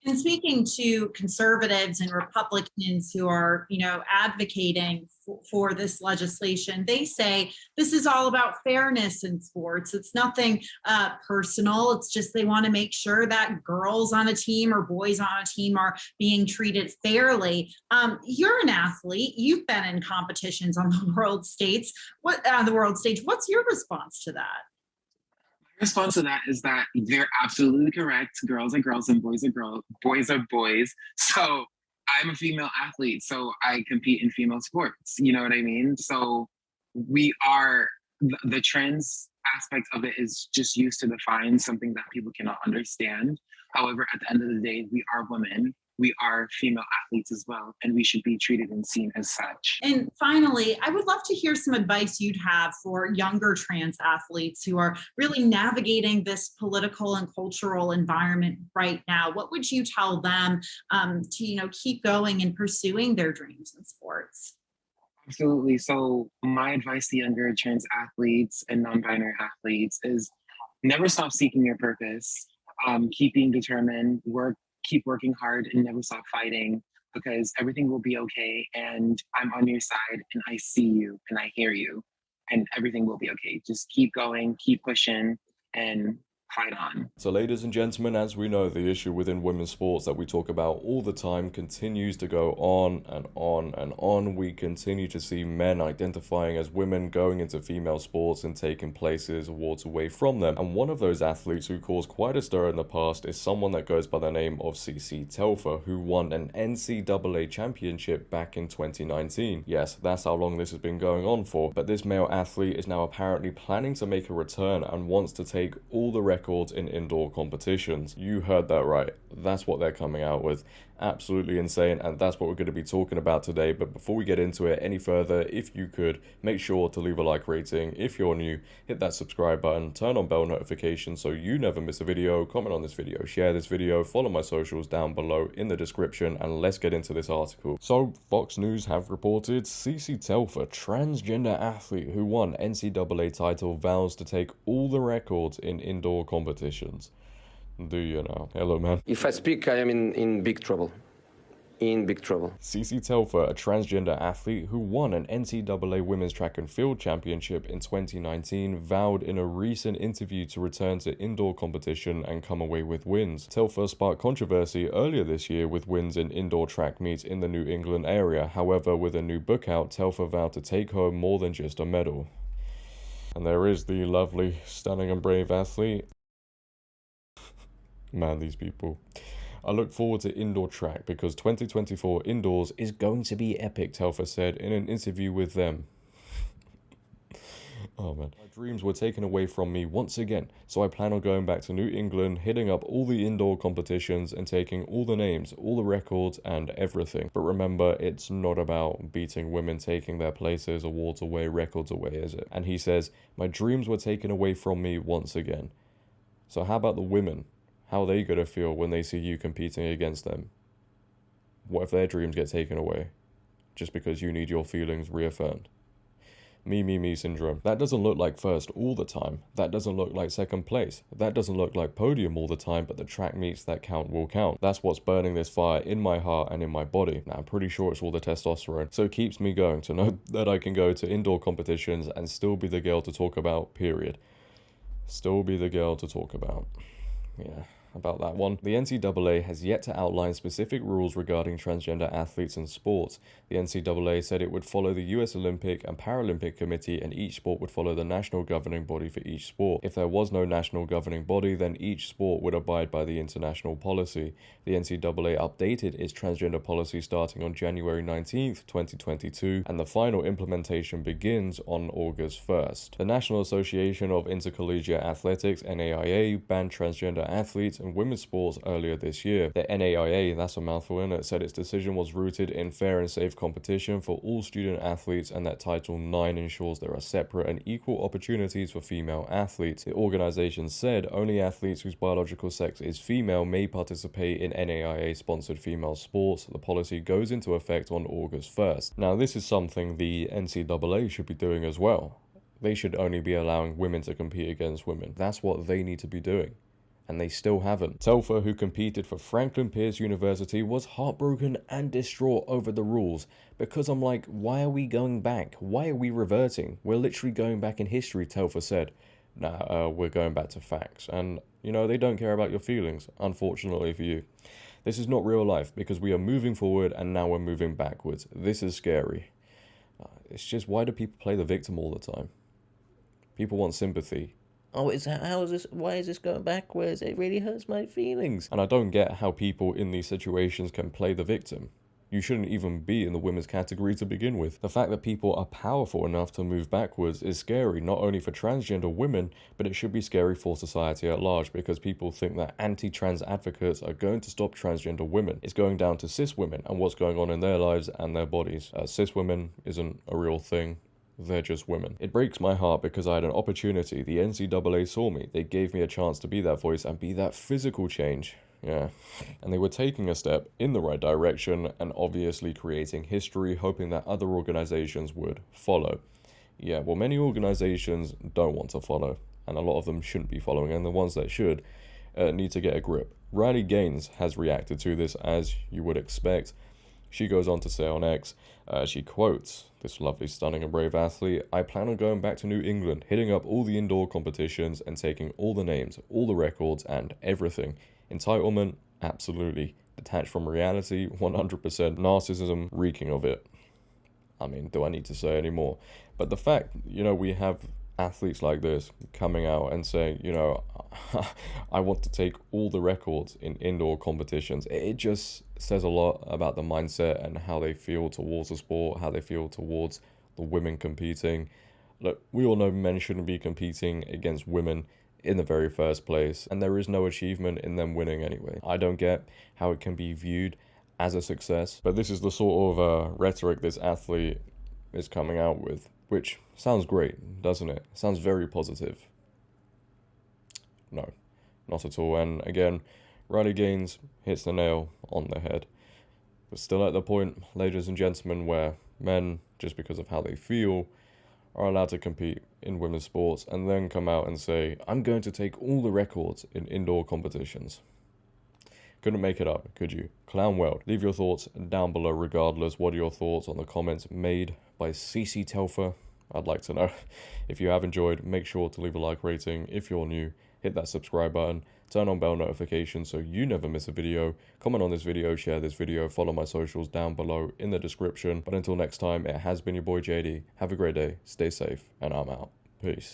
And speaking to conservatives and Republicans who are, advocating for this legislation, they say this is all about fairness in sports. It's nothing personal. It's just they want to make sure that girls on a team or boys on a team are being treated fairly. You're an athlete. You've been in competitions on the world stage. What's your response to that? Response to that is that they're absolutely correct. Girls are girls and boys are girls. Boys are boys. So I'm a female athlete, so I compete in female sports. You know what I mean? So we are the trans aspect of it is just used to define something that people cannot understand. However, at the end of the day, we are women. We are female athletes as well, and we should be treated and seen as such. And finally, I would love to hear some advice you'd have for younger trans athletes who are really navigating this political and cultural environment right now. What would you tell them to, keep going and pursuing their dreams in sports? Absolutely. So my advice to younger trans athletes and non-binary athletes is never stop seeking your purpose. Keep being determined, keep working hard and never stop fighting, because everything will be okay. And I'm on your side and I see you and I hear you and everything will be okay. Just keep going, keep pushing, and fight on. So ladies and gentlemen, as we know, the issue within women's sports that we talk about all the time continues to go on and on and on. We continue to see men identifying as women going into female sports and taking places, awards away from them. And one of those athletes who caused quite a stir in the past is someone that goes by the name of CC Telfer, who won an NCAA championship back in 2019. Yes, that's how long this has been going on for. But this male athlete is now apparently planning to make a return and wants to take all the records in indoor competitions. You heard that right. That's what they're coming out with. Absolutely insane, and that's what we're going to be talking about today. But before we get into it any further, if you could, make sure to leave a like rating. If you're new, hit that subscribe button, turn on bell notifications so you never miss a video, comment on this video, share this video, follow my socials down below in the description, and let's get into this article. So, Fox News have reported CC Telfer, transgender athlete who won NCAA title, vows to take all the records in indoor competitions. Do you know? Hello, man. If I speak, I am in big trouble. In big trouble. CC Telfer, a transgender athlete who won an NCAA Women's Track and Field Championship in 2019, vowed in a recent interview to return to indoor competition and come away with wins. Telfer sparked controversy earlier this year with wins in indoor track meets in the New England area. However, with a new book out, Telfer vowed to take home more than just a medal. And there is the lovely, stunning and brave athlete. Man, these people. I look forward to indoor track because 2024 indoors is going to be epic, Telfer said in an interview with them. Oh man. My dreams were taken away from me once again, so I plan on going back to New England, hitting up all the indoor competitions and taking all the names, all the records and everything. But remember, it's not about beating women, taking their places, awards away, records away, is it? And he says, my dreams were taken away from me once again. So how about the women? How are they going to feel when they see you competing against them? What if their dreams get taken away just because you need your feelings reaffirmed? Me syndrome. That doesn't look like first all the time. That doesn't look like second place. That doesn't look like podium all the time, but the track meets that count will count. That's what's burning this fire in my heart and in my body. Now, I'm pretty sure it's all the testosterone. So it keeps me going to know that I can go to indoor competitions and still be the girl to talk about, period. Still be the girl to talk about. Yeah. About that one. The NCAA has yet to outline specific rules regarding transgender athletes in sports. The NCAA said it would follow the US Olympic and Paralympic Committee, and each sport would follow the national governing body for each sport. If there was no national governing body, then each sport would abide by the international policy. The NCAA updated its transgender policy starting on January 19th, 2022, and the final implementation begins on August 1st. The National Association of Intercollegiate Athletics, NAIA, banned transgender athletes and women's sports earlier this year. The NAIA, that's a mouthful, innit, said its decision was rooted in fair and safe competition for all student athletes, and that Title IX ensures there are separate and equal opportunities for female athletes. The organization said only athletes whose biological sex is female may participate in NAIA-sponsored female sports. The policy goes into effect on August 1st. Now, this is something the NCAA should be doing as well. They should only be allowing women to compete against women. That's what they need to be doing. and they still haven't. Telfer, who competed for Franklin Pierce University, was heartbroken and distraught over the rules, because I'm like, why are we going back? Why are we reverting? We're literally going back in history, Telfer said. Nah, we're going back to facts. And, you know, they don't care about your feelings, unfortunately for you. This is not real life, because we are moving forward and now we're moving backwards. This is scary. It's just, why do people play the victim all the time? People want sympathy. Oh, how is this? Why is this going backwards? It really hurts my feelings. And I don't get how people in these situations can play the victim. You shouldn't even be in the women's category to begin with. The fact that people are powerful enough to move backwards is scary, not only for transgender women, but it should be scary for society at large, because people think that anti-trans advocates are going to stop transgender women. It's going down to cis women and what's going on in their lives and their bodies. Cis women isn't a real thing. They're just women. It breaks my heart because I had an opportunity. The NCAA saw me. They gave me a chance to be that voice and be that physical change. Yeah. And they were taking a step in the right direction and obviously creating history, hoping that other organizations would follow. Yeah, well, many organizations don't want to follow, and a lot of them shouldn't be following, and the ones that should need to get a grip. Riley Gaines has reacted to this, as you would expect. She goes on to say on X, she quotes this lovely, stunning and brave athlete, "I plan on going back to New England, hitting up all the indoor competitions and taking all the names, all the records and everything. Entitlement, absolutely. Detached from reality, 100%. Narcissism, reeking of it." I mean, do I need to say any more? But the fact, you know, we have athletes like this coming out and saying, you know, I want to take all the records in indoor competitions. It just says a lot about the mindset and how they feel towards the sport, how they feel towards the women competing. Look, we all know men shouldn't be competing against women in the very first place, and there is no achievement in them winning anyway. I don't get how it can be viewed as a success, but this is the sort of rhetoric this athlete is coming out with, which sounds great, doesn't it? Sounds very positive. No, not at all. And again, Riley Gaines hits the nail on the head. We're still at the point, ladies and gentlemen, where men, just because of how they feel, are allowed to compete in women's sports and then come out and say, I'm going to take all the records in indoor competitions. Couldn't make it up, could you? Clown World. Leave your thoughts down below regardless. What are your thoughts on the comments made by CC Telfer? I'd like to know. If you have enjoyed, make sure to leave a like rating. If you're new, hit that subscribe button, turn on bell notifications so you never miss a video. Comment on this video, share this video, follow my socials down below in the description. But until next time, it has been your boy JD. Have a great day, stay safe, and I'm out. Peace.